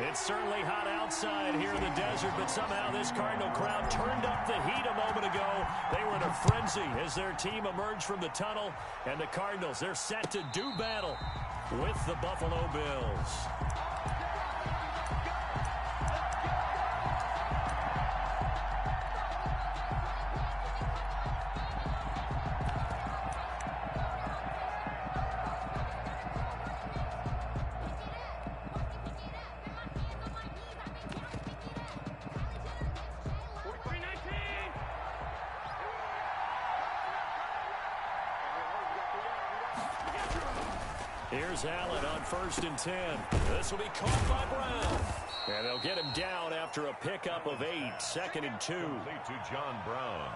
It's certainly hot outside here in the desert, but somehow this Cardinal crowd turned up the heat a moment ago. They were in a frenzy as their team emerged from the tunnel, and the Cardinals, they're set to do battle with the Buffalo Bills. Here's Allen on 1st and 10. This will be caught by Brown. And they'll get him down after a pickup of 8. 2nd and 2. To John Brown.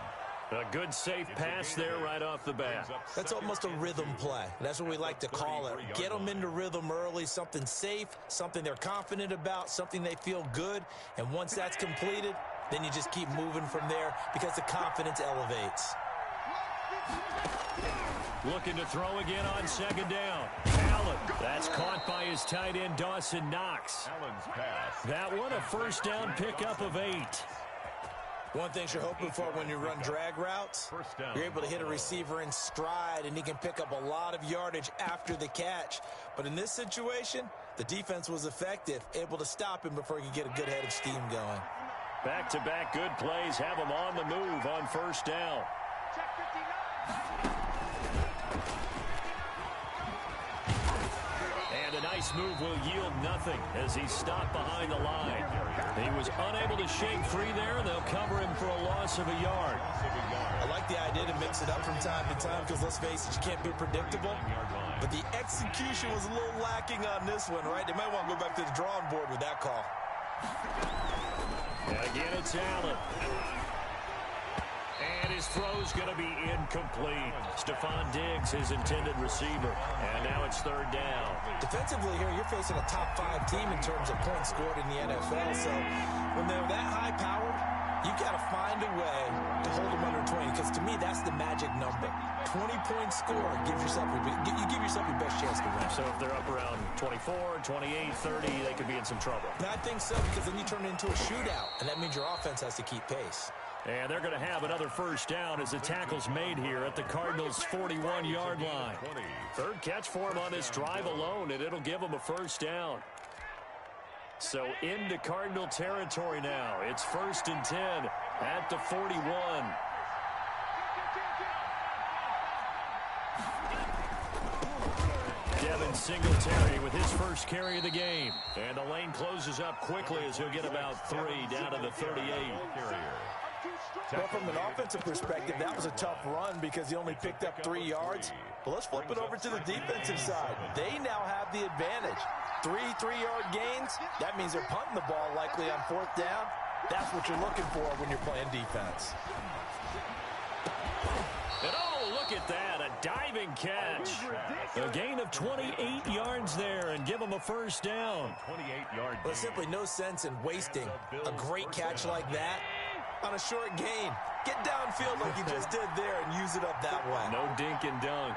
A good safe pass there right off the bat. That's almost a rhythm play. That's what we like to call it. Get them into rhythm early, something safe, something they're confident about, something they feel good. And once that's completed, then you just keep moving from there because the confidence elevates. Looking to throw again on 2nd down. Allen. That's caught by his tight end, Dawson Knox. Allen's pass. That one, a 1st down pickup of 8. One thing you're hoping for when you run drag routes, you're able to hit a receiver in stride, and he can pick up a lot of yardage after the catch. But in this situation, the defense was effective, able to stop him before he could get a good head of steam going. Back-to-back good plays have him on the move on 1st down. And a nice move will yield nothing as he's stopped behind the line. He was unable to shake free there, and they'll cover him for a loss of a yard. I like the idea to mix it up from time to time because, let's face it, you can't be predictable. But the execution was a little lacking on this one, right? They might want to go back to the drawing board with that call. And again, it's Allen. And his throw's going to be incomplete. Stephon Diggs, his intended receiver. And now it's 3rd down. Defensively here, you're facing a top 5 team in terms of points scored in the NFL. So when they're that high-powered, you got to find a way to hold them under 20. Because to me, that's the magic number. 20-point score gives yourself you give yourself your best chance to win. So if they're up around 24, 28, 30, they could be in some trouble. And I think so, because then you turn it into a shootout. And that means your offense has to keep pace. And they're going to have another 1st down as the tackle's made here at the Cardinals' 41-yard line. 3rd catch for him on this drive alone, and it'll give him a 1st down. So into Cardinal territory now. It's 1st and 10 at the 41. Devin Singletary with his first carry of the game. And the lane closes up quickly as he'll get about 3 down to the 38. Well, from an offensive perspective, that was a tough run because he only picked up 3 yards. But let's flip it over to the defensive side. They now have the advantage. 3 3-yard gains, that means they're punting the ball likely on 4th down. That's what you're looking for when you're playing defense. And oh, look at that, a diving catch. A gain of 28 yards there and give them a 1st down. 28-yard. There's simply no sense in wasting a great catch like that on a short gain. Get downfield like you just did there and use it up that way. No dink and dunk.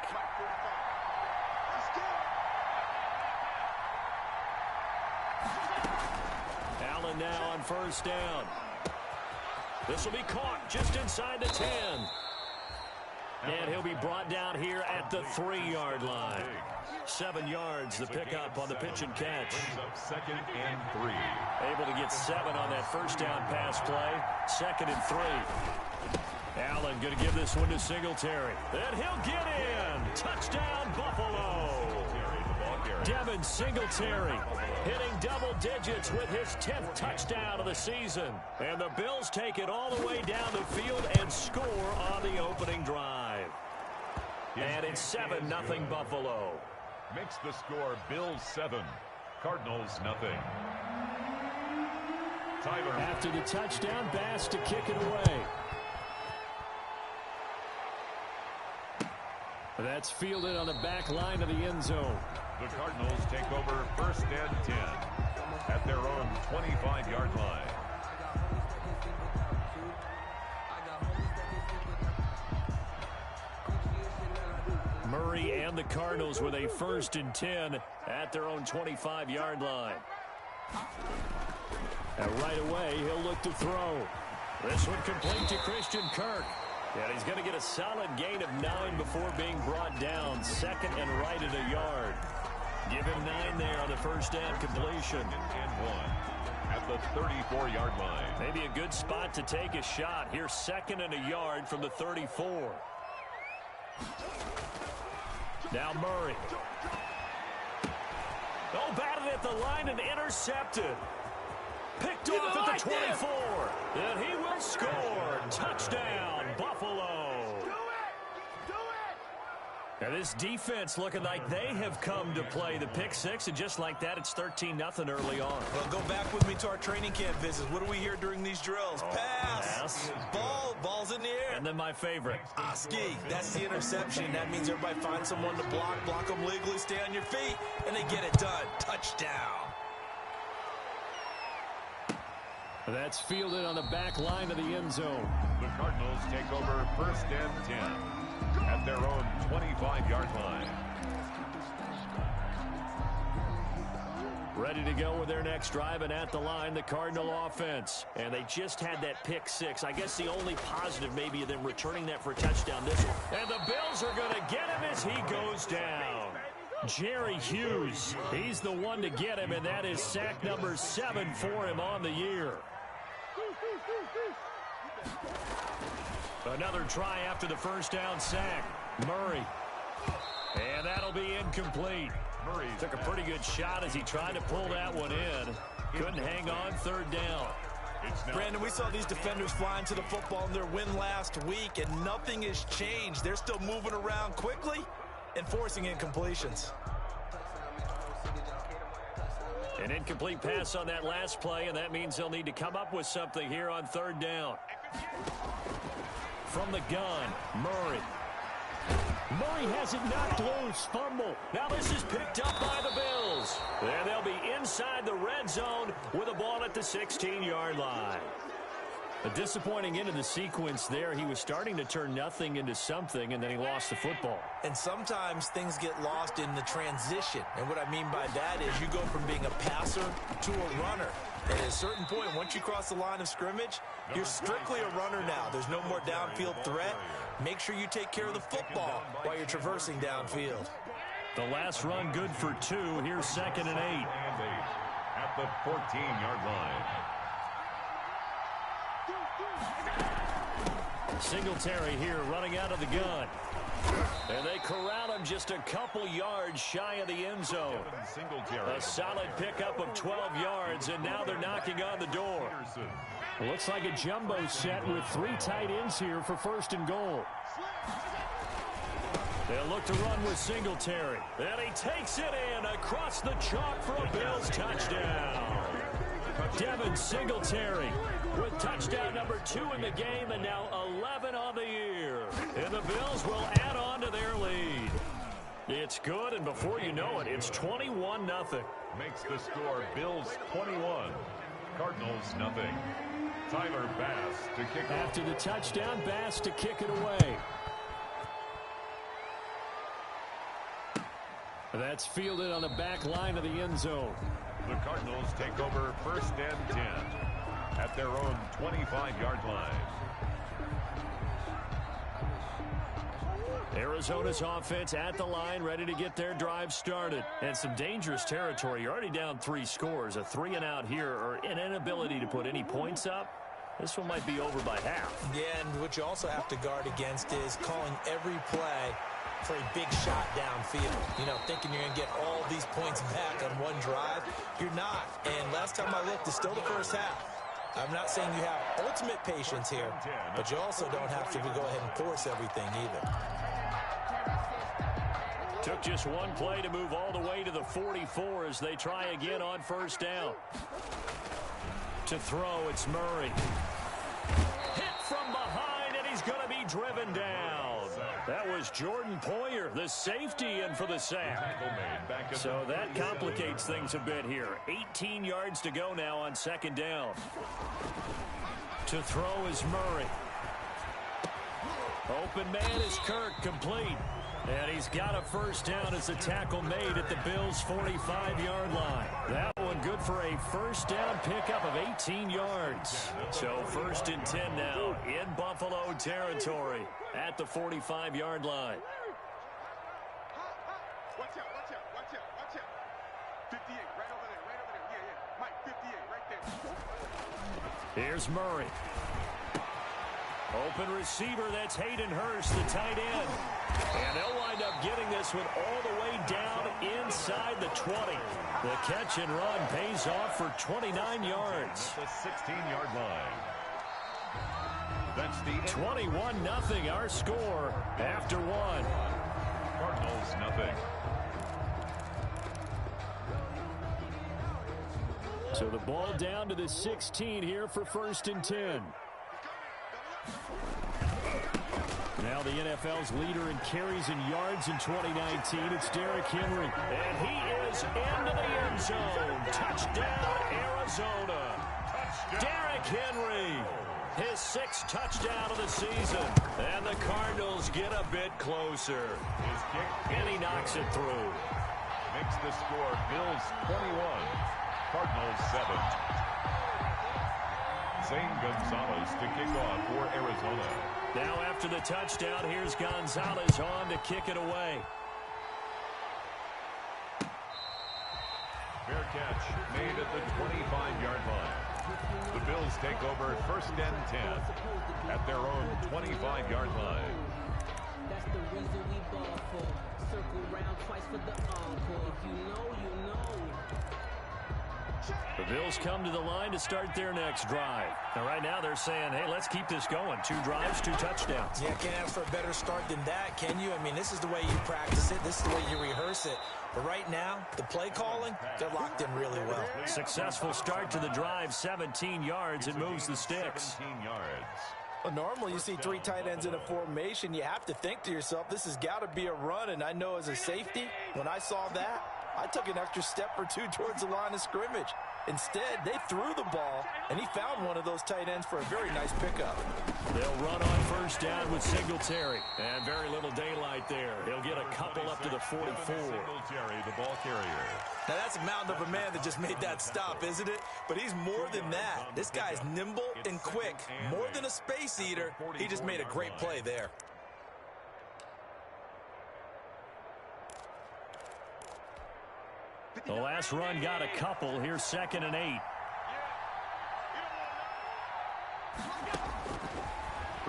Allen now on 1st down. This will be caught just inside the 10. And he'll be brought down here at the 3-yard line. 7 yards, the pickup on the pitch and catch. 2nd and 3. Able to get 7 on that 1st down pass play. 2nd and 3. Allen going to give this one to Singletary. And he'll get in. Touchdown, Buffalo. Devin Singletary hitting double digits with his 10th touchdown of the season. And the Bills take it all the way down the field and score on the opening drive. And it's 7-0 Buffalo. Makes the score Bills 7, Cardinals nothing. Tyler. After the touchdown, Bass to kick it away. That's fielded on the back line of the end zone. The Cardinals take over 1st and 10 at their own 25-yard line. Murray and the Cardinals with a 1st and 10 at their own 25-yard line. And right away, he'll look to throw. This one complete to Christian Kirk. And he's going to get a solid gain of 9 before being brought down. Second and right at a yard. Give him 9 there on the first down completion. And 1 at the 34-yard line. Maybe a good spot to take a shot. Here's second and a yard from the 34. Now Murray. Oh, batted at the line and intercepted. Picked off at the 24. And he will score. Touchdown, Buffalo. Now this defense looking like they have come to play the pick six, and just like that, it's 13-0 early on. Well, go back with me to our training camp visits. What do we hear during these drills? Pass. Ball's in the air. And then my favorite. Ski, that's the interception. That means everybody finds someone to block them legally, stay on your feet, and they get it done. Touchdown. That's fielded on the back line of the end zone. The Cardinals take over first and 10 at their own 25-yard line. Ready to go with their next drive, and at the line, the Cardinal offense. And they just had that pick six. I guess the only positive maybe of them returning that for a touchdown this one. And the Bills are going to get him as he goes down. Jerry Hughes, he's the one to get him, and that is sack number 7 for him on the year. Another try after the first down sack. Murray. And that'll be incomplete. Murray took a pretty good shot as he tried to pull that one in. Couldn't hang on third down. Brandon, we saw these defenders flying to the football in their win last week, and nothing has changed. They're still moving around quickly and forcing incompletions. An incomplete pass on that last play, and that means they'll need to come up with something here on third down. From the gun, Murray. Murray has it knocked loose. Fumble. Now this is picked up by the Bills. And they'll be inside the red zone with a ball at the 16-yard line. A disappointing end of the sequence there. He was starting to turn nothing into something, and then he lost the football. And sometimes things get lost in the transition. And what I mean by that is you go from being a passer to a runner. And at a certain point, once you cross the line of scrimmage, you're strictly a runner now. There's no more downfield threat. Make sure you take care of the football while you're traversing downfield. The last run good for 2. Here's second and 8. At the 14-yard line. Singletary here running out of the gun. And they corral him just a couple yards shy of the end zone. A solid pickup of 12 yards, and now they're knocking on the door. Looks like a jumbo set with 3 tight ends here for first and goal. They'll look to run with Singletary. And he takes it in across the chalk for a Bills touchdown. Devin Singletary with touchdown number 2 in the game, and now 11 on the year. And the Bills will add on to their lead. It's good, and before you know it, it's 21-0. Makes the score Bills 21, Cardinals nothing. Tyler Bass to kick off. After the touchdown, Bass to kick it away. That's fielded on the back line of the end zone. The Cardinals take over first and 10 at their own 25-yard line. Arizona's offense at the line, ready to get their drive started. And some dangerous territory. You're already down 3 scores. A 3-and-out here, or an inability to put any points up. This one might be over by half. Yeah, and what you also have to guard against is calling every play for a big shot downfield. You know, thinking you're going to get all these points back on one drive. You're not. And last time I looked, it's still the first half. I'm not saying you have ultimate patience here, but you also don't have to go ahead and force everything either. Took just one play to move all the way to the 44 as they try again on first down. To throw, it's Murray. Hit from behind, and he's going to be driven down. That was Jordan Poyer, the safety, in for the sack. So that complicates things a bit here. 18 yards to go now on second down. To throw is Murray. Open man is Kirk, complete. And he's got a first down as a tackle made at the Bills' 45-yard line. That one good for a first down pickup of 18 yards. So 1st and 10 now in Buffalo territory at the 45-yard line. Watch out, watch out, watch out, watch out. 58, right over there, right over there. Yeah, yeah. Mike, 58, right there. Here's Murray. Open receiver, that's Hayden Hurst, the tight end. And they'll wind up getting this one all the way down inside the 20. The catch and run pays off for 29 yards. The 16-yard line. That's the 21-0 our score after one. Cardinals nothing. So the ball down to the 16 here for 1st and 10. Now the NFL's leader in carries and yards in 2019, it's Derrick Henry. And he is into the end zone. Touchdown, Arizona. Derrick Henry, his 6th touchdown of the season. And the Cardinals get a bit closer. His kick, and he knocks it through. Makes the score Bills 21, Cardinals 7. Zane Gonzalez to kick off for Arizona. Now after the touchdown, here's Gonzalez on to kick it away. Fair catch made at the 25-yard line. The Bills take over 1st and 10 at their own 25-yard line. That's the reason we ball for. Circle round twice for the encore. If you know, you know. The Bills come to the line to start their next drive. Now, right now, they're saying, hey, let's keep this going. 2 drives, 2 touchdowns. Yeah, can't ask for a better start than that, can you? I mean, this is the way you practice it. This is the way you rehearse it. But right now, the play calling, they're locked in really well. Successful start to the drive, 17 yards. It moves the sticks. 17 yards. Well, normally you see 3 tight ends in a formation. You have to think to yourself, this has got to be a run. And I know as a safety, when I saw that, I took an extra step or 2 towards the line of scrimmage. Instead, they threw the ball, and he found one of those tight ends for a very nice pickup. They'll run on 1st down with Singletary. And very little daylight there. He'll get a couple up to the 44. Singletary, the ball carrier. Now, that's a mountain of a man that just made that stop, isn't it? But he's more than that. This guy's nimble and quick. More than a space eater. He just made a great play there. The last run got a couple. Here's 2nd and 8.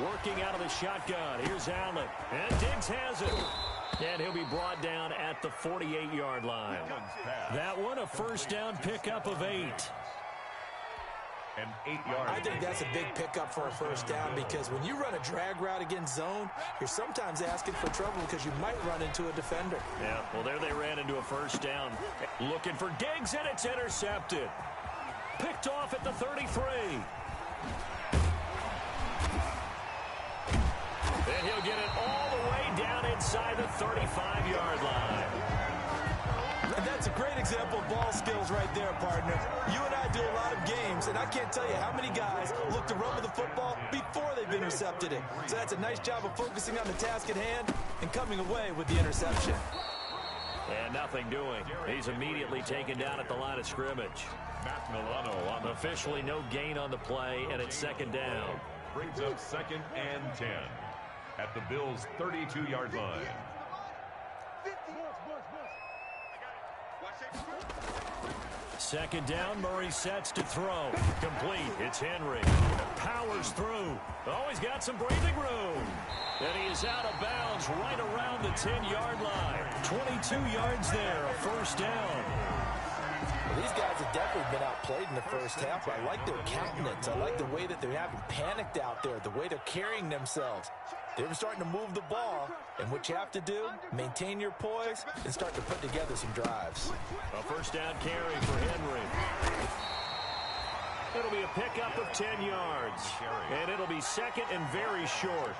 Working out of the shotgun. Here's Allen. And Diggs has it. And he'll be brought down at the 48-yard line. That one, a 1st down pickup of 8. And 8 yards. I think that's a big pickup for a 1st down because when you run a drag route against zone, you're sometimes asking for trouble because you might run into a defender. Yeah, well, there they ran into a 1st down. Looking for Diggs, and it's intercepted. Picked off at the 33. And he'll get it all the way down inside the 35-yard line. And that's a great example of ball skills right there, partner. You and I do a lot of games, and I can't tell you how many guys look to run with the football before they've intercepted it. So that's a nice job of focusing on the task at hand and coming away with the interception. And nothing doing. He's immediately taken down at the line of scrimmage. Matt Milano on the Officially no gain on the play, and it's 2nd down. brings up 2nd and 10 at the Bills' 32-yard line. 2nd down, Murray sets to throw. Complete, it's Henry. Powers through. Oh, he's got some breathing room. And he is out of bounds right around the 10-yard line. 22 yards there, a 1st down. Well, these guys have definitely been outplayed in the 1st half. I like their countenance. I like the way that they haven't panicked out there, the way they're carrying themselves. They're starting to move the ball, and what you have to do, maintain your poise and start to put together some drives. A 1st down carry for Henry. It'll be a pickup of 10 yards, and it'll be 2nd and very short.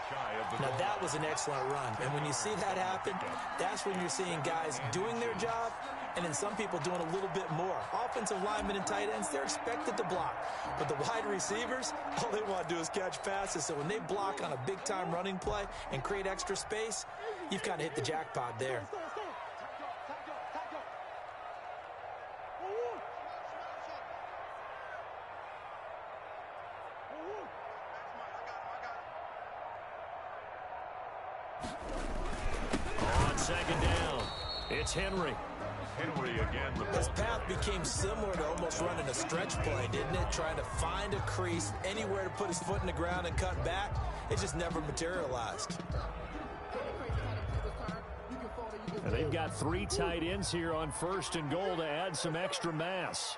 Now, that was an excellent run, and when you see that happen, that's when you're seeing guys doing their job, and then some people doing a little bit more. Offensive linemen and tight ends, they're expected to block, but the wide receivers, all they want to do is catch passes, so when they block on a big-time running play and create extra space, you've kind of hit the jackpot there. On second down, it's Henry. Henry again. His path became similar to almost running a stretch play, didn't it? Trying to find a crease, anywhere to put his foot in the ground and cut back. It just never materialized. And they've got 3 tight ends here on 1st and goal to add some extra mass.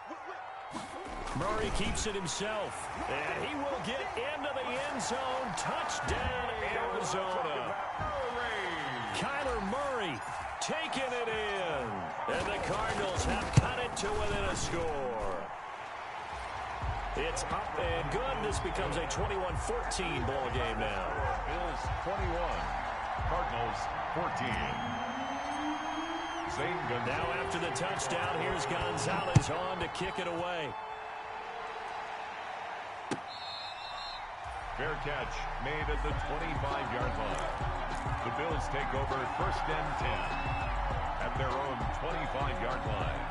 Murray keeps it himself, and he will get into the end zone. Touchdown, Arizona. Kyler Murray taking it in, and the Cardinals have cut it to within a score. It's up and good. This becomes a 21-14 ball game now. Bills 21, Cardinals 14. Now after the touchdown, here's Gonzalez on to kick it away. Fair catch made at the 25-yard line. The Bills take over 1st and 10 at their own 25-yard line.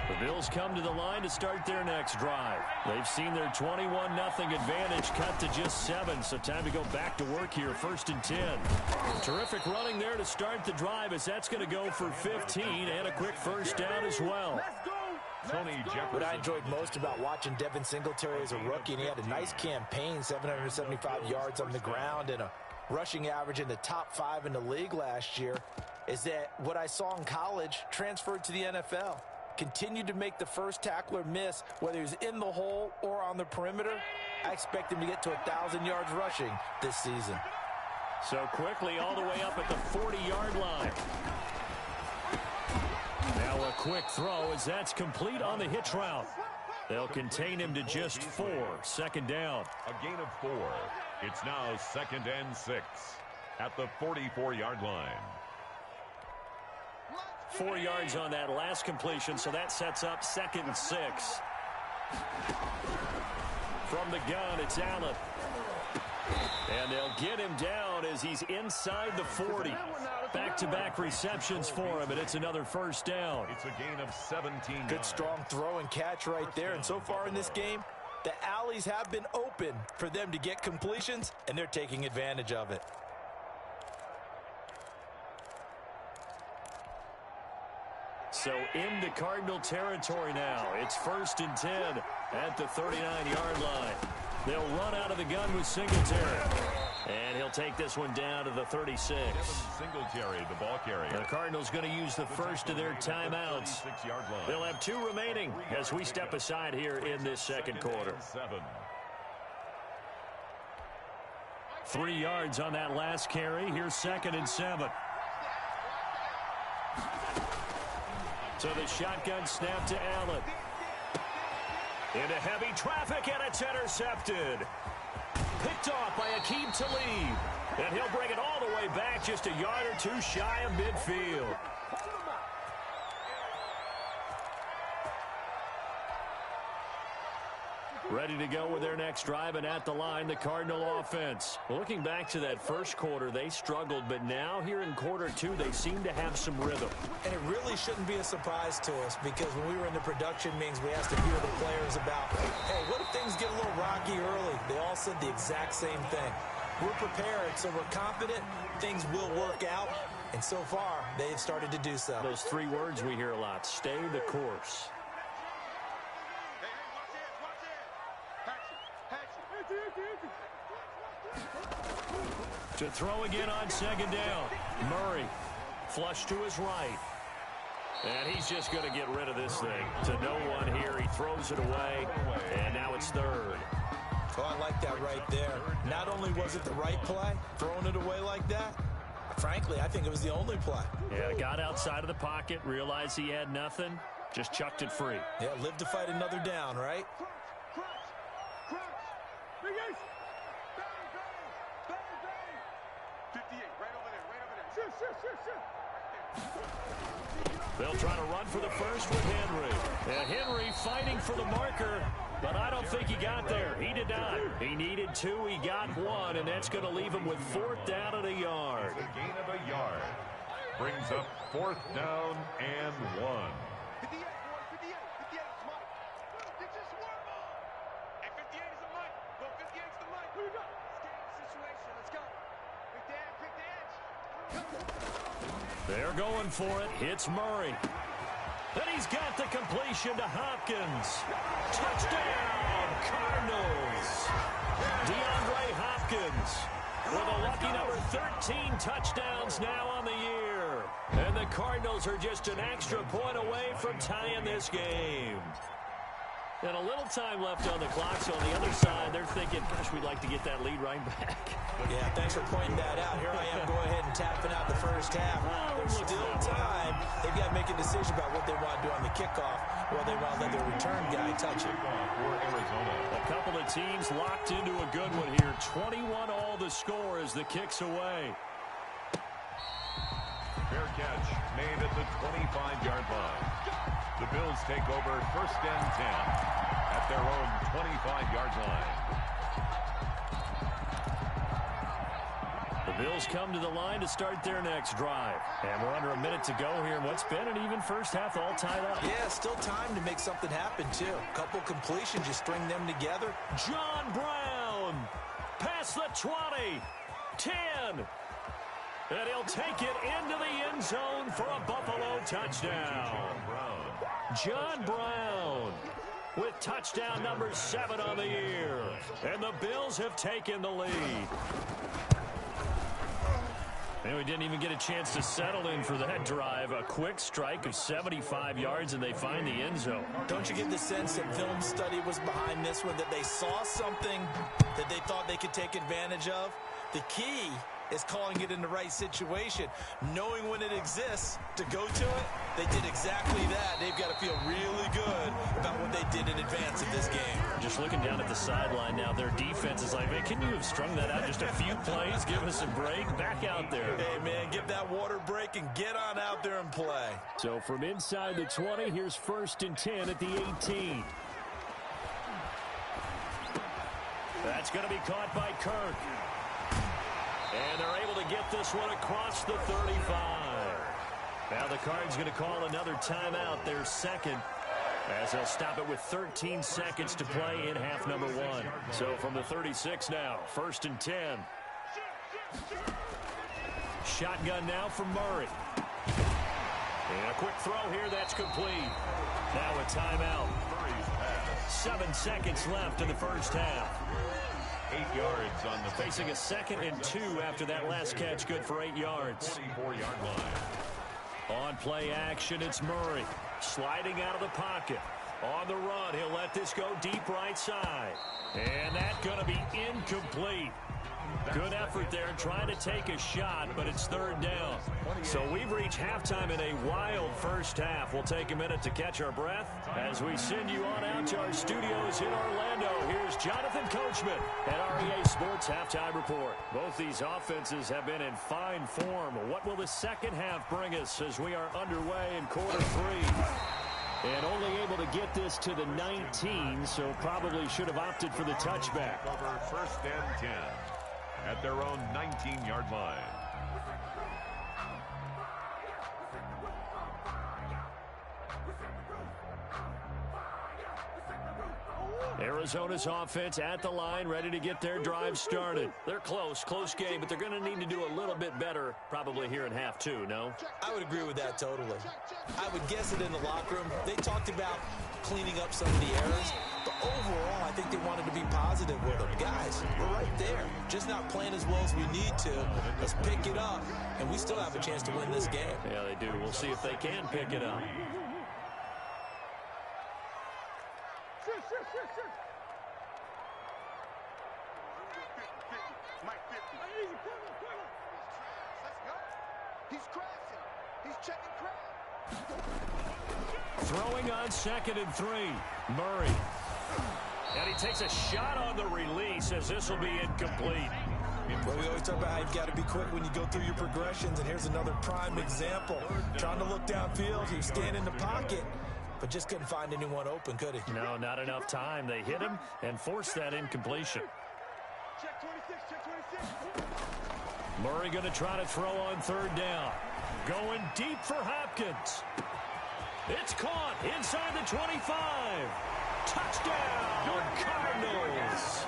The Bills come to the line to start their next drive. They've seen their 21-0 advantage cut to just 7, so time to go back to work here, 1st and 10. Terrific running there to start the drive, as that's going to go for 15 and a quick first down as well. Tony Jefferson. What I enjoyed most about watching Devin Singletary as a rookie, and he had a nice campaign, 775 yards on the ground and a rushing average in the top 5 in the league last year, is that what I saw in college transferred to the NFL. Continued to make the first tackler miss, whether he's in the hole or on the perimeter. I expect him to get to 1,000 yards rushing this season. So quickly all the way up at the 40-yard line. Now a quick throw as that's complete on the hitch route. They'll contain him to just 4. 2nd down. A gain of 4. It's now 2nd and 6 at the 44-yard line. 4 yards on that last completion, so that sets up 2nd and 6. From the gun, it's Allen. And they'll get him down as he's inside the 40. Back-to-back receptions for him, and it's another first down. It's a gain of 17. Good strong throw and catch right there. And so far in this game, the alleys have been open for them to get completions, and they're taking advantage of it. So into Cardinal territory now. It's 1st and 10 at the 39-yard line. They'll run out of the gun with Singletary. And he'll take this one down to the 36. Singletary, the ball carrier. The Cardinals going to use the first of their timeouts. They'll have 2 remaining as we step aside here in this second quarter. 3 yards on that last carry. Here's 2nd and 7. So the shotgun snap to Allen. Into heavy traffic, and it's intercepted. Picked off by Aqib Talib. And he'll bring it all the way back, just a yard or 2 shy of midfield. Ready to go with their next drive, and at the line, the Cardinal offense. Looking back to that first quarter, they struggled, but now here in quarter 2, they seem to have some rhythm. And it really shouldn't be a surprise to us, because when we were in the production meetings, we asked a few of the players about, hey, what if things get a little rocky early? They all said the exact same thing. We're prepared, so we're confident things will work out. And so far, they've started to do so. Those 3 words we hear a lot: stay the course. To throw again on 2nd down. Murray flush to his right. And he's just going to get rid of this thing. To no one here. He throws it away. And now it's 3rd. Oh, I like that right there. Not only was it the right play, throwing it away like that, frankly, I think it was the only play. Yeah, got outside of the pocket, realized he had nothing, just chucked it free. Yeah, live to fight another down, right? They'll try to run for the first with Henry. And Henry fighting for the marker, but I don't think he got there. He did not. He needed 2. He got 1, and that's going to leave him with 4th down and a yard. It's a gain of a yard. Brings up 4th down and 1. They're going for it. Hits Murray. Then he's got the completion to Hopkins. Touchdown, Cardinals. DeAndre Hopkins with a lucky number 13 touchdowns now on the year. And the Cardinals are just an extra point away from tying this game. And a little time left on the clock, so on the other side, they're thinking, gosh, we'd like to get that lead right back. Yeah, thanks for pointing that out. Here I am, go ahead and tapping out the first half. There's still time. They've got to make a decision about what they want to do on the kickoff, or they want to let their return guy touch it. For Arizona. A couple of teams locked into a good one here. 21 all the score as the kick's away. Fair catch made at the 25-yard line. The Bills take over first and 10 at their own 25-yard line. The Bills come to the line to start their next drive. And we're under a minute to go here in what's been an even first half, all tied up. Yeah, still time to make something happen, too. Couple completions, just string them together. John Brown past the 20, 10. And he'll take it into the end zone for a Buffalo touchdown. John Brown with touchdown number 7 on the year. And the Bills have taken the lead. And we didn't even get a chance to settle in for that drive. A quick strike of 75 yards, and they find the end zone. Don't you get the sense that film study was behind this one, that they saw something that they thought they could take advantage of? The key is calling it in the right situation, knowing when it exists to go to it. They did exactly that. They've got to feel really good about what they did in advance of this game. Just looking down at the sideline now, their defense is like, man, can you have strung that out just a few plays? Give us a break. Back out there. Hey, man, give that water break and get on out there and play. So from inside the 20, here's first and 10 at the 18. That's going to be caught by Kirk. And they're able to get this one across the 35. Now the Cards going to call another timeout, their second, as they'll stop it with 13 seconds to play in half number 1. So from the 36 now, first and 10. Shotgun now from Murray. And a quick throw here, that's complete. Now a timeout. 7 seconds left in the first half. 8 yards on the facing a 2nd and 2 after that last catch, good for 8 yards. 44-yard line. On play action, it's Murray sliding out of the pocket. On the run, he'll let this go deep right side. And that's going to be incomplete. Good effort there trying to take a shot, but it's third down. So we've reached halftime in a wild first half. We'll take a minute to catch our breath as we send you on out to our studios in Orlando. Here's Jonathan Coachman at REA Sports Halftime Report. Both these offenses have been in fine form. What will the second half bring us as we are underway in quarter 3? And only able to get this to the 19, so probably should have opted for the touchback. Over first and 10 at their own 19-yard line. Arizona's offense at the line, ready to get their drive started. They're close game, but they're going to need to do a little bit better probably here in half 2, no? I would agree with that totally. I would guess it in the locker room. They talked about cleaning up some of the errors, but overall, I think they wanted to be positive with them. Guys, we're right there. Just not playing as well as we need to. Let's pick it up, and we still have a chance to win this game. Yeah, they do. We'll see if they can pick it up. Throwing on 2nd and 3. Murray. And he takes a shot on the release as this will be incomplete. Well, we always talk about how you've got to be quick when you go through your progressions, and here's another prime example. Trying to look downfield, he was standing in the pocket, but just couldn't find anyone open, could he? No, not enough time. They hit him and forced that incompletion. Check 26, check 26. Murray going to try to throw on 3rd down. Going deep for Hopkins. It's caught inside the 25. Touchdown, Cardinals.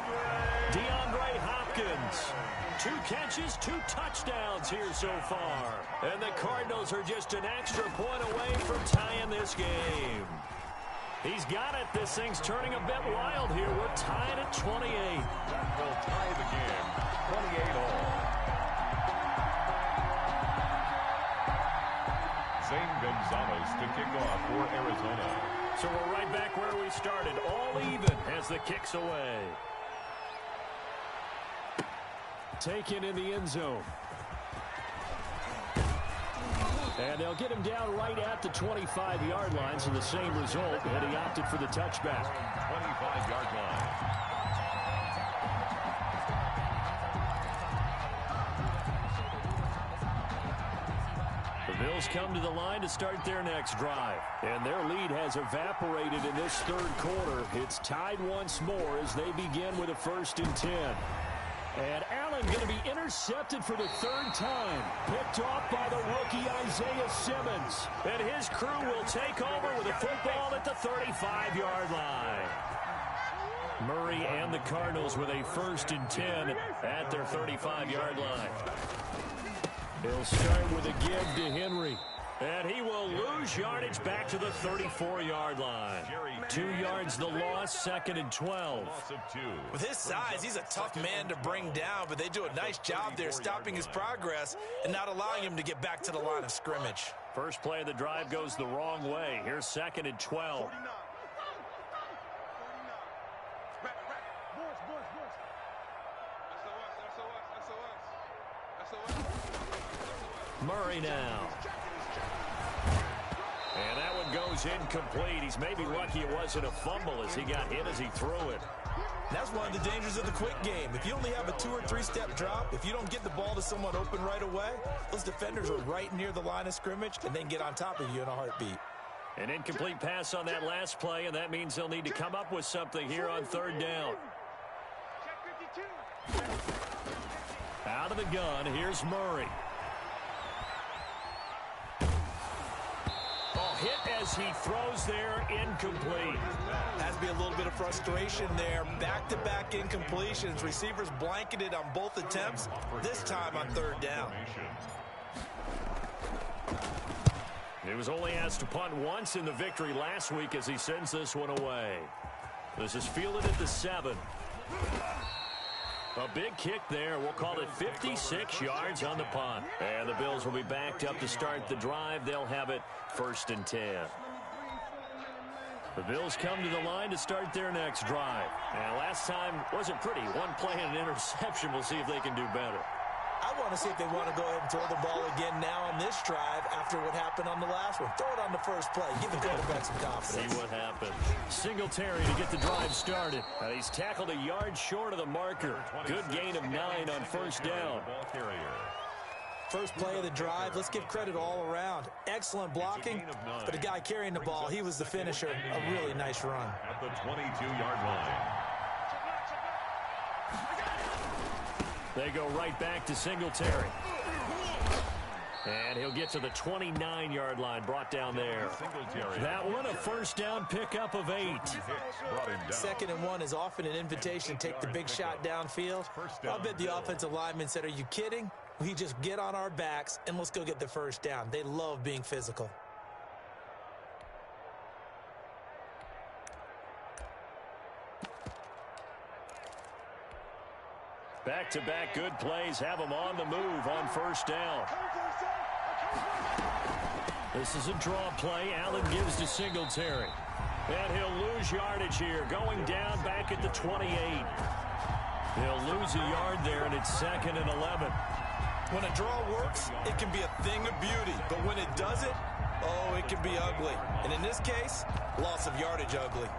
DeAndre Hopkins. 2 catches, 2 touchdowns here so far. And the Cardinals are just an extra point away from tying this game. He's got it. This thing's turning a bit wild here. We're tied at 28. They'll tie the game, 28 all. Zane Gonzalez to kick off for Arizona. So we're right back where we started, all even as the kick's away. Taken in the end zone. And they'll get him down right at the 25-yard line, so the same result, and he opted for the touchback. 25-yard line. The Bills come to the line to start their next drive. And their lead has evaporated in this third quarter. It's tied once more as they begin with a 1st and 10. And Allen going to be intercepted for the 3rd time. Picked off by the rookie Isaiah Simmons. And his crew will take over with a football at the 35-yard line. Murray and the Cardinals with a 1st and 10 at their 35-yard line. He'll start with a give to Henry. And he will lose yardage back to the 34-yard line. 2 yards the loss, 2nd and 12. With his size, he's a tough man to bring down, but they do a nice job there stopping his progress and not allowing him to get back to the line of scrimmage. First play of the drive goes the wrong way. Here's 2nd and 12. Murray now. And that one goes incomplete. He's maybe lucky it wasn't a fumble as he got hit as he threw it. That's one of the dangers of the quick game. If you only have a 2- or 3-step drop, if you don't get the ball to someone open right away, those defenders are right near the line of scrimmage and they can get on top of you in a heartbeat. An incomplete pass on that last play, and that means they'll need to come up with something here on 3rd down. Out of the gun, here's Murray. Hit as he throws there, incomplete. Has to be a little bit of frustration there. Back-to-back incompletions. Receivers blanketed on both attempts, this time on 3rd down. He was only asked to punt once in the victory last week as he sends this one away. This is fielded at the 7. A big kick there. We'll call it 56 yards on the punt. And the Bills will be backed up to start the drive. They'll have it 1st and 10. The Bills come to the line to start their next drive. And last time wasn't pretty. One play and an interception. We'll see if they can do better. I want to see if they want to go ahead and throw the ball again now on this drive after what happened on the last one. Throw it on the first play. Give the quarterback some confidence. See what happens. Singletary to get the drive started. He's tackled a yard short of the marker. Good gain of 9 on 1st down. First play of the drive. Let's give credit all around. Excellent blocking. But the guy carrying the ball, he was the finisher. A really nice run. At the 22-yard line. They go right back to Singletary. And he'll get to the 29-yard line, brought down there. That one, a 1st down pickup of 8. 2nd and 1 is often an invitation to take the big shot downfield. I bet the offensive lineman said, are you kidding? We just get on our backs and let's go get the 1st down. They love being physical. Back-to-back good plays have them on the move on 1st down. This is a draw play. Allen gives to Singletary. And he'll lose yardage here, going down back at the 28. He'll lose a yard there, and it's 2nd and 11. When a draw works, it can be a thing of beauty. But when it doesn't, oh, it can be ugly. And in this case, loss of yardage ugly.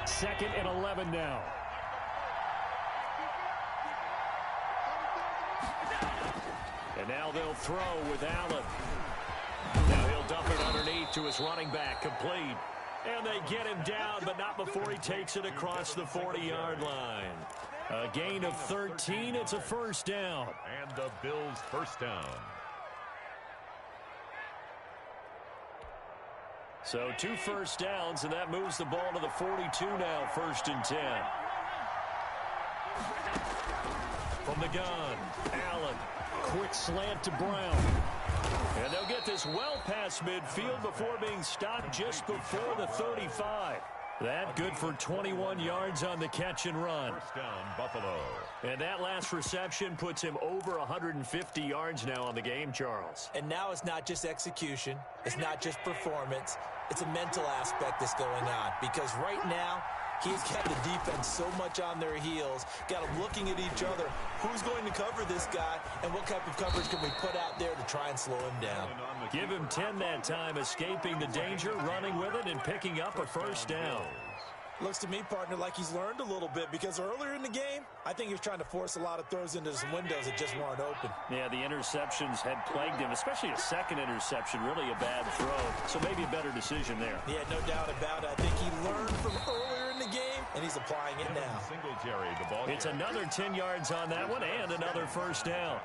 2nd and 11 now. And now they'll throw with Allen. Now he'll dump it underneath to his running back, complete. And they get him down, but not before he takes it across the 40-yard line. A gain of 13. It's a 1st down. And the Bills' 1st down. So 2 first downs, and that moves the ball to the 42 now, 1st and 10. From the gun, Allen. Quick slant to Brown. And they'll get this well past midfield before being stopped just before the 35. That good for 21 yards on the catch and run. First down, Buffalo. And that last reception puts him over 150 yards now on the game, Charles. And now it's not just execution. It's not just performance. It's a mental aspect that's going on. Because right now, he's got the defense so much on their heels, got them looking at each other. Who's going to cover this guy, and what type of coverage can we put out there to try and slow him down? Give him 10 that time, escaping the danger, running with it, and picking up a first down. Looks to me, partner, like he's learned a little bit, because earlier in the game, I think he was trying to force a lot of throws into some windows that just weren't open. Yeah, the interceptions had plagued him, especially a second interception, really a bad throw. So maybe a better decision there. Yeah, no doubt about it. I think he learned from earlier in the game, and he's applying it now. Singletary, the ball. It's another 10 yards on that one and another first down.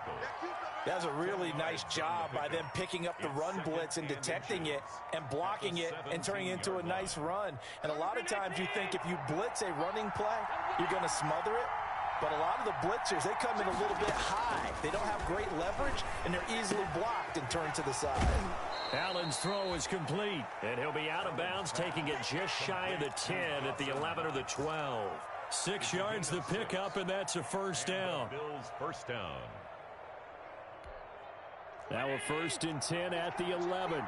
That was a really nice job by them picking up the run blitz and detecting it and blocking it and turning it into a nice run. And a lot of times you think if you blitz a running play, you're going to smother it. But a lot of the blitzers, they come in a little bit high. They don't have great leverage, and they're easily blocked and turned to the side. Allen's throw is complete, and he'll be out of bounds, taking it just shy of the 10 at the 11 or the 12. 6 yards the pickup, and that's a first down. Bills first down. Now a 1st and 10 at the 11.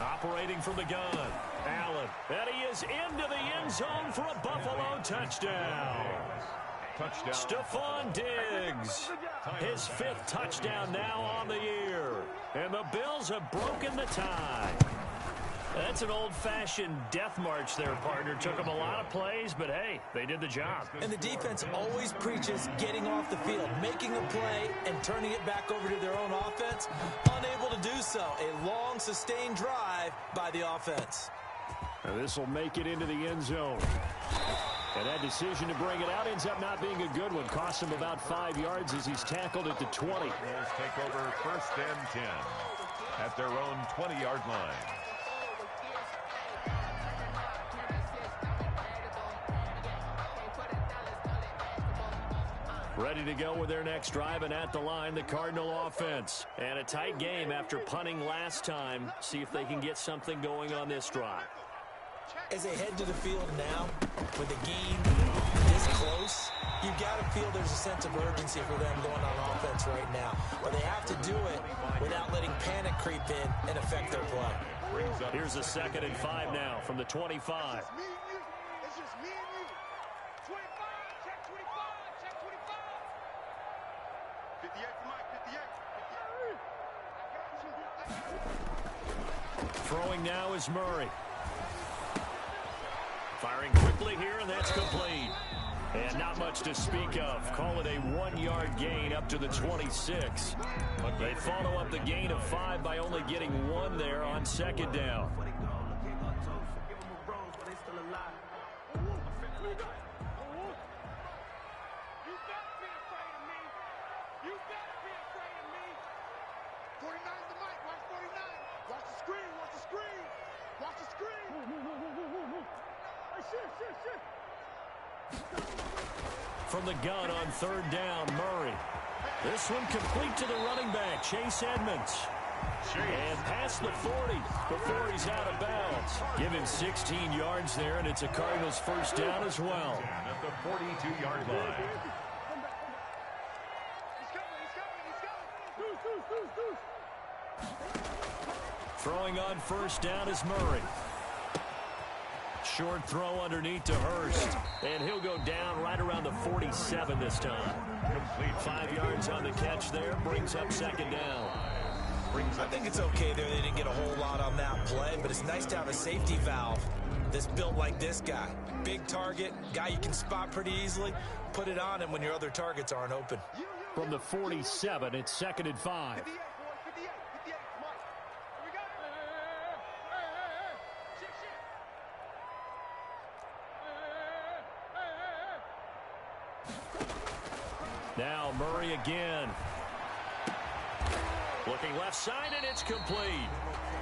Operating from the gun, Allen. And he is into the end zone for a Buffalo touchdown. Touchdown. Stephon Diggs, his 5th touchdown now on the year. And the Bills have broken the tie. That's an old-fashioned death march there, partner. Took them a lot of plays, but hey, they did the job. And the defense always preaches getting off the field, making a play, and turning it back over to their own offense. Unable to do so. A long, sustained drive by the offense. And this will make it into the end zone. And that decision to bring it out ends up not being a good one. Cost him about 5 yards as he's tackled at the 20. Bills take over 1st and 10 at their own 20-yard line. Ready to go with their next drive, and at the line, the Cardinal offense. And a tight game after punting last time. See if they can get something going on this drive. As they head to the field now, with the game this close, you've got to feel there's a sense of urgency for them going on offense right now. But they have to do it without letting panic creep in and affect their play. Here's a 2nd and 5 now from the 25. It's just me and you. 25, check 25, check 25. 58 for Mike, 58. Throwing now is Murray. Firing quickly here, and that's complete. And not much to speak of. Call it a 1-yard gain up to the 26. They follow up the gain of 5 by only getting 1 there on 2nd down. From the gun on 3rd down, Murray. This one complete to the running back, Chase Edmonds. And past the 40 before he's out of bounds. Give him 16 yards there, and it's a Cardinals first down as well. At the 42-yard line. Throwing on 1st down is Murray. Short throw underneath to Hurst. And he'll go down right around the 47 this time. Complete. 5 yards on the catch there. Brings up 2nd down. I think it's okay there. They didn't get a whole lot on that play, but it's nice to have a safety valve that's built like this guy. Big target, guy you can spot pretty easily. Put it on him when your other targets aren't open. From the 47, it's 2nd and 5. Now Murray again. Looking left side, and it's complete.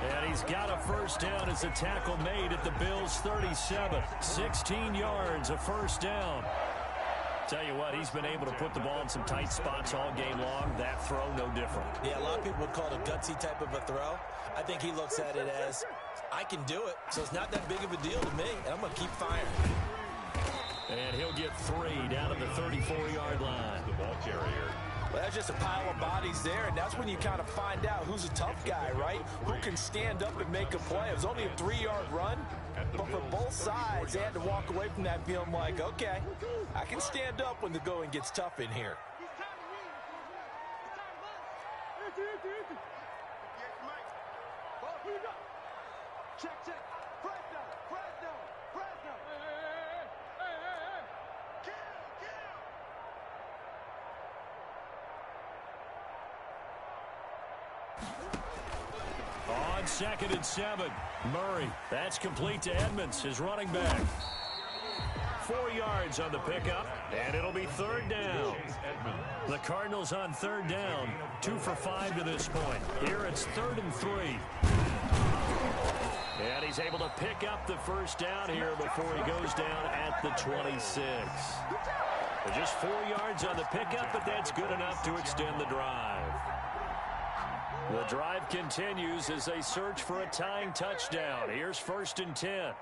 And he's got a first down as the tackle made at the Bills' 37. 16 yards, a first down. Tell you what, he's been able to put the ball in some tight spots all game long. That throw, no different. Yeah, a lot of people would call it a gutsy type of a throw. I think he looks at it as, I can do it, so it's not that big of a deal to me, and I'm going to keep firing. And he'll get 3 down to the 34-yard line. The ball carrier. Well, that's just a pile of bodies there, and that's when you kind of find out who's a tough guy, right? Who can stand up and make a play. It was only a 3-yard run, but for both sides, they had to walk away from that feeling like, okay, I can stand up when the going gets tough in here. Check. Fresno. Hey. Kill. On 2nd and 7, Murray. That's complete to Edmonds, his running back. 4 yards on the pickup, and it'll be 3rd down. The Cardinals on 3rd down, 2 for 5 to this point. Here it's 3rd and 3. And he's able to pick up the first down here before he goes down at the 26. Just 4 yards on the pickup, but that's good enough to extend the drive. The drive continues as they search for a tying touchdown. Here's 1st and 10.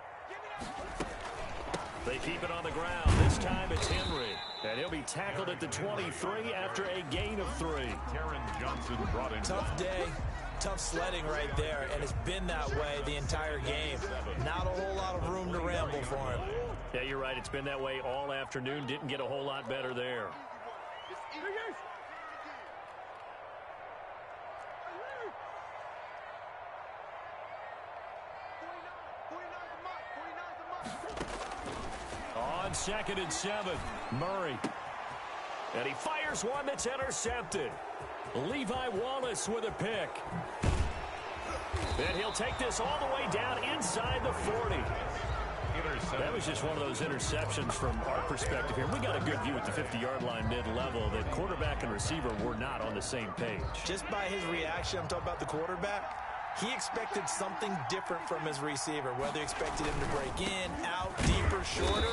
They keep it on the ground. This time it's Henry. And he'll be tackled at the 23 after a gain of 3. Taron Johnson brought in. Tough day, tough sledding right there, and it's been that way the entire game. Not a whole lot of room to ramble for him. Yeah, you're right. It's been that way all afternoon. Didn't get a whole lot better there. On 2nd and 7, Murray. And he fires one that's intercepted. Levi Wallace with a pick. And he'll take this all the way down inside the 40. That was just one of those interceptions from our perspective here. We got a good view at the 50-yard line mid-level that quarterback and receiver were not on the same page. Just by his reaction, I'm talking about the quarterback, he expected something different from his receiver, whether he expected him to break in, out, deeper, shorter.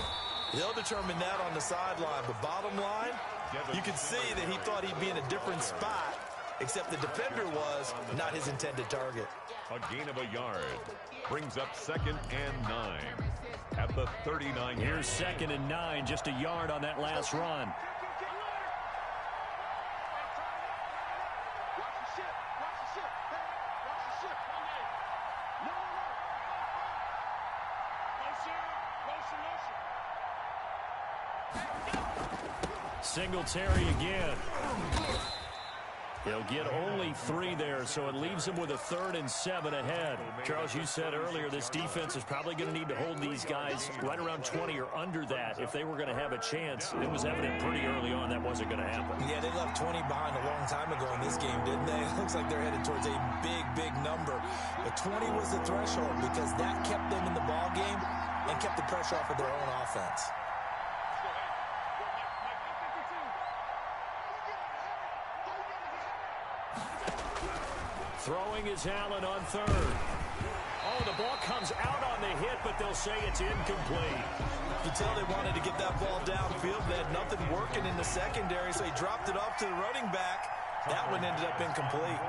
They'll determine that on the sideline. But bottom line, you can see that he thought he'd be in a different spot, except the defender was not his intended target. A gain of a yard. Brings up 2nd and 9 at the 39. Here's 2nd and 9, just a yard on that last run. Singletary again. He'll get only 3 there, so it leaves him with a 3rd and 7 ahead. Charles, you said earlier this defense is probably going to need to hold these guys right around 20 or under that if they were going to have a chance. It was evident pretty early on that wasn't going to happen. Yeah, they left 20 behind a long time ago in this game, didn't they? It looks like they're headed towards a big number. But 20 was the threshold because that kept them in the ball game and kept the pressure off of their own offense. Throwing is Allen on 3rd. Oh, the ball comes out on the hit, but they'll say it's incomplete. You tell they wanted to get that ball downfield. They had nothing working in the secondary, so he dropped it off to the running back. That one ended up incomplete.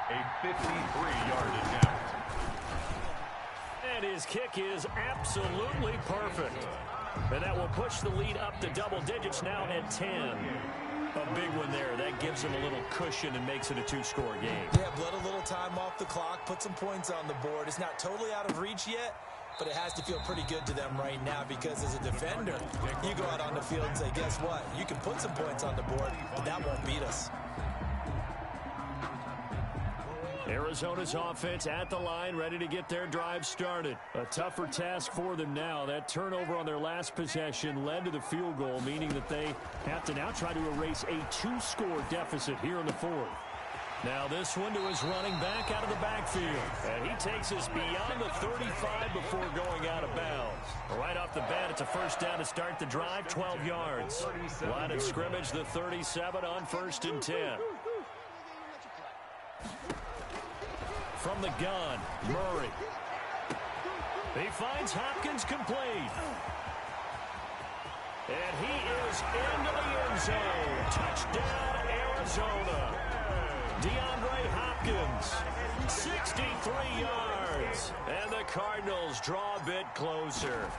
A 53-yard attempt. And his kick is absolutely perfect. And that will push the lead up to double digits now at 10. A big one there. That gives them a little cushion and makes it a 2-score game. Yeah, bled a little time off the clock, put some points on the board. It's not totally out of reach yet, but it has to feel pretty good to them right now because as a defender, you go out on the field and say, guess what? You can put some points on the board, but that won't beat us. Arizona's offense at the line, ready to get their drive started. A tougher task for them now. That turnover on their last possession led to the field goal, meaning that they have to now try to erase a 2-score deficit here in the 4th. Now this one to his running back out of the backfield. And he takes us beyond the 35 before going out of bounds. Right off the bat, it's a first down to start the drive, 12 yards. Line of scrimmage, the 37 on 1st and 10. From the gun, Murray. He finds Hopkins complete. And he is into the end zone. Touchdown, Arizona. DeAndre Hopkins, 63 yards. And the Cardinals draw a bit closer.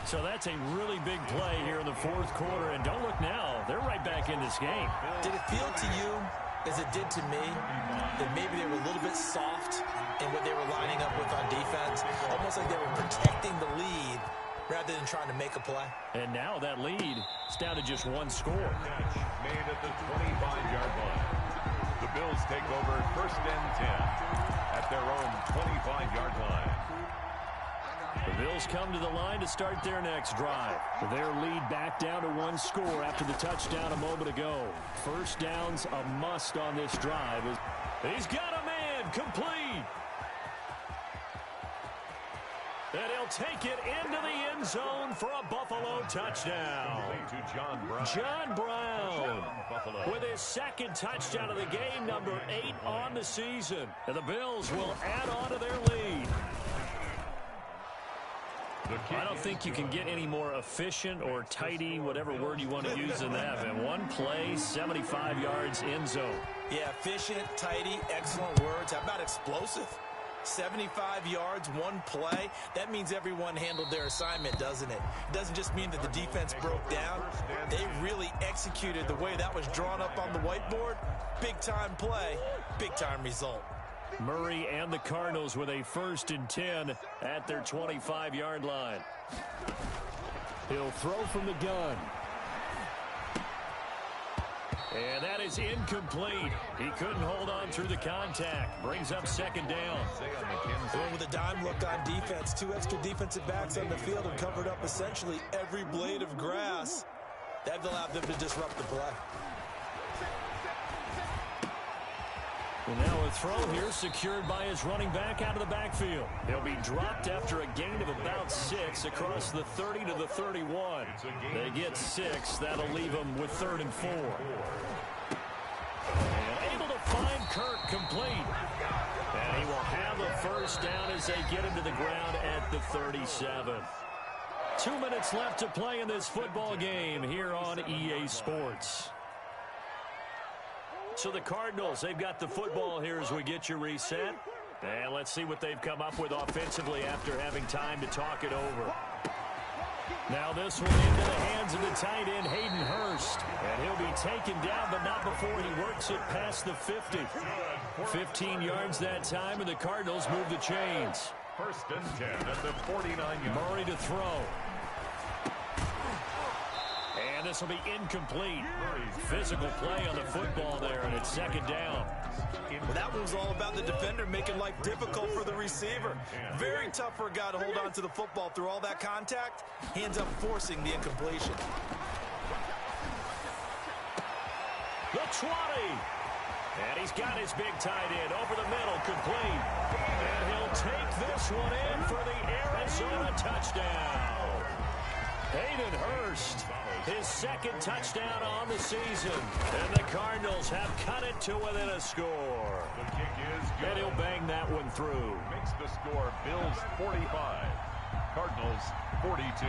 So that's a really big play here in the 4th quarter. And don't look now, they're right back in this game. Did it feel to you, as it did to me, that maybe they were a little bit soft in what they were lining up with on defense? Almost like they were protecting the lead rather than trying to make a play. And now that lead is down to just one score. Catch made at the 25-yard line. The Bills take over 1st and 10 at their own 25-yard line. The Bills come to the line to start their next drive. Their lead back down to one score after the touchdown a moment ago. First down's a must on this drive. He's got a man complete. And he'll take it into the end zone for a Buffalo touchdown. To John Brown. John Brown Buffalo. with his 2nd touchdown of the game, number 8 on the season. And the Bills will add on to their lead. I don't think you can get any more efficient or tidy, whatever word you want to use in that. And one play, 75 yards end zone. Yeah, efficient, tidy, excellent words. How about explosive? 75 yards, one play. That means everyone handled their assignment, doesn't it? It doesn't just mean that the defense broke down. They really executed the way that was drawn up on the whiteboard. Big-time play, big-time result. Murray and the Cardinals with a 1st and 10 at their 25-yard line. He'll throw from the gun. And that is incomplete. He couldn't hold on through the contact. Brings up 2nd down. Going with a dime look on defense. 2 extra defensive backs on the field and covered up essentially every blade of grass. That allowed them to disrupt the play. And now a throw here secured by his running back out of the backfield. He'll be dropped after a gain of about 6 across the 30 to the 31. They get 6. That'll leave them with 3rd and 4. And able to find Kirk complete. And he will have the first down as they get him to the ground at the 37. 2 minutes left to play in this football game here on EA Sports. So the Cardinals, they've got the football here as we get you reset. And let's see what they've come up with offensively after having time to talk it over. Now this one into the hands of the tight end, Hayden Hurst. And he'll be taken down, but not before he works it past the 50. 15 yards that time, and the Cardinals move the chains. 1st and 10 at the 49-yard. Murray to throw. And this will be incomplete. Physical play on the football there, and it's 2nd down. Well, that one was all about the defender making life difficult for the receiver. Very tough for a guy to hold on to the football through all that contact. He ends up forcing the incompletion. The 20. And he's got his big tight end over the middle, complete. And he'll take this one in for the Arizona touchdown. Hayden Hurst, his 2nd touchdown on the season. And the Cardinals have cut it to within a score. The kick is good. And he'll bang that one through. Makes the score Bills 45, Cardinals 42.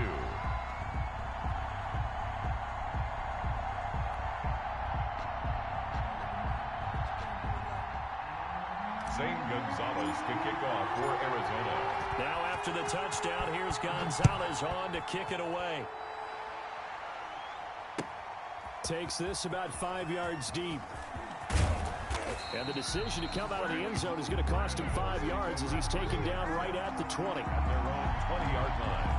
Zane Gonzalez to kick off for Arizona. Now after the touchdown, here's Gonzalez on to kick it away. Takes this about 5 yards deep. And the decision to come out of the end zone is going to cost him 5 yards as he's taken down right at the 20. At their own 20-yard line.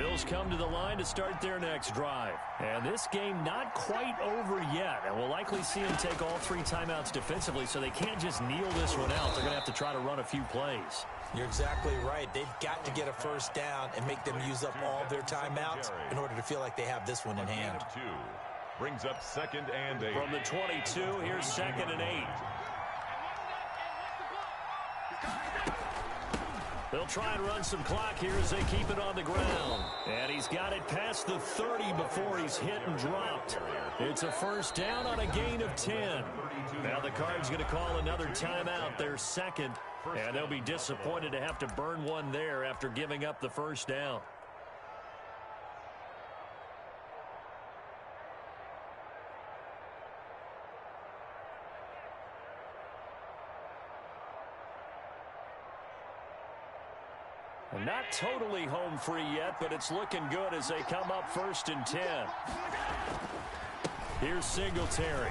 Bills come to the line to start their next drive. And this game not quite over yet. And we'll likely see them take all 3 timeouts defensively, so they can't just kneel this one out. They're going to have to try to run a few plays. You're exactly right. They've got to get a first down and make them use up all their timeouts in order to feel like they have this one in hand. Brings up 2nd and 8. From the 22, here's 2nd and 8. They'll try and run some clock here as they keep it on the ground. And he's got it past the 30 before he's hit and dropped. It's a first down on a gain of 10. Now the Cards going to call another timeout, their second. And they'll be disappointed to have to burn one there after giving up the first down. And not totally home free yet, but it's looking good as they come up 1st and 10. Here's Singletary.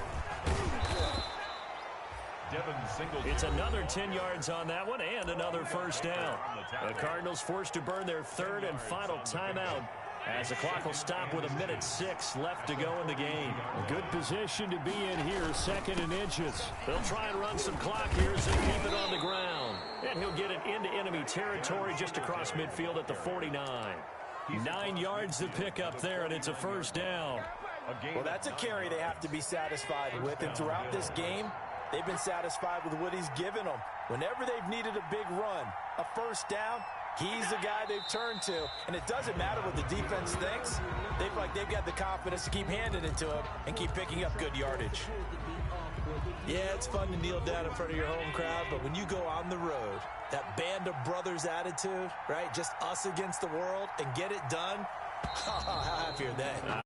It's another 10 yards on that one and another first down. The Cardinals forced to burn their 3rd and final timeout as the clock will stop with 1:06 left to go in the game. A good position to be in here, 2nd and inches. They'll try and run some clock here as they keep it on the ground. And he'll get it into enemy territory just across midfield at the 49. 9 yards to pick up there, and it's a first down. Well, that's a carry they have to be satisfied with. And throughout this game, they've been satisfied with what he's given them. Whenever they've needed a big run, a first down, he's the guy they've turned to. And it doesn't matter what the defense thinks. They feel like they've got the confidence to keep handing it to him and keep picking up good yardage. Yeah, it's fun to kneel down in front of your home crowd, but when you go on the road, that band of brothers attitude, right? Just us against the world and get it done. How happy are they?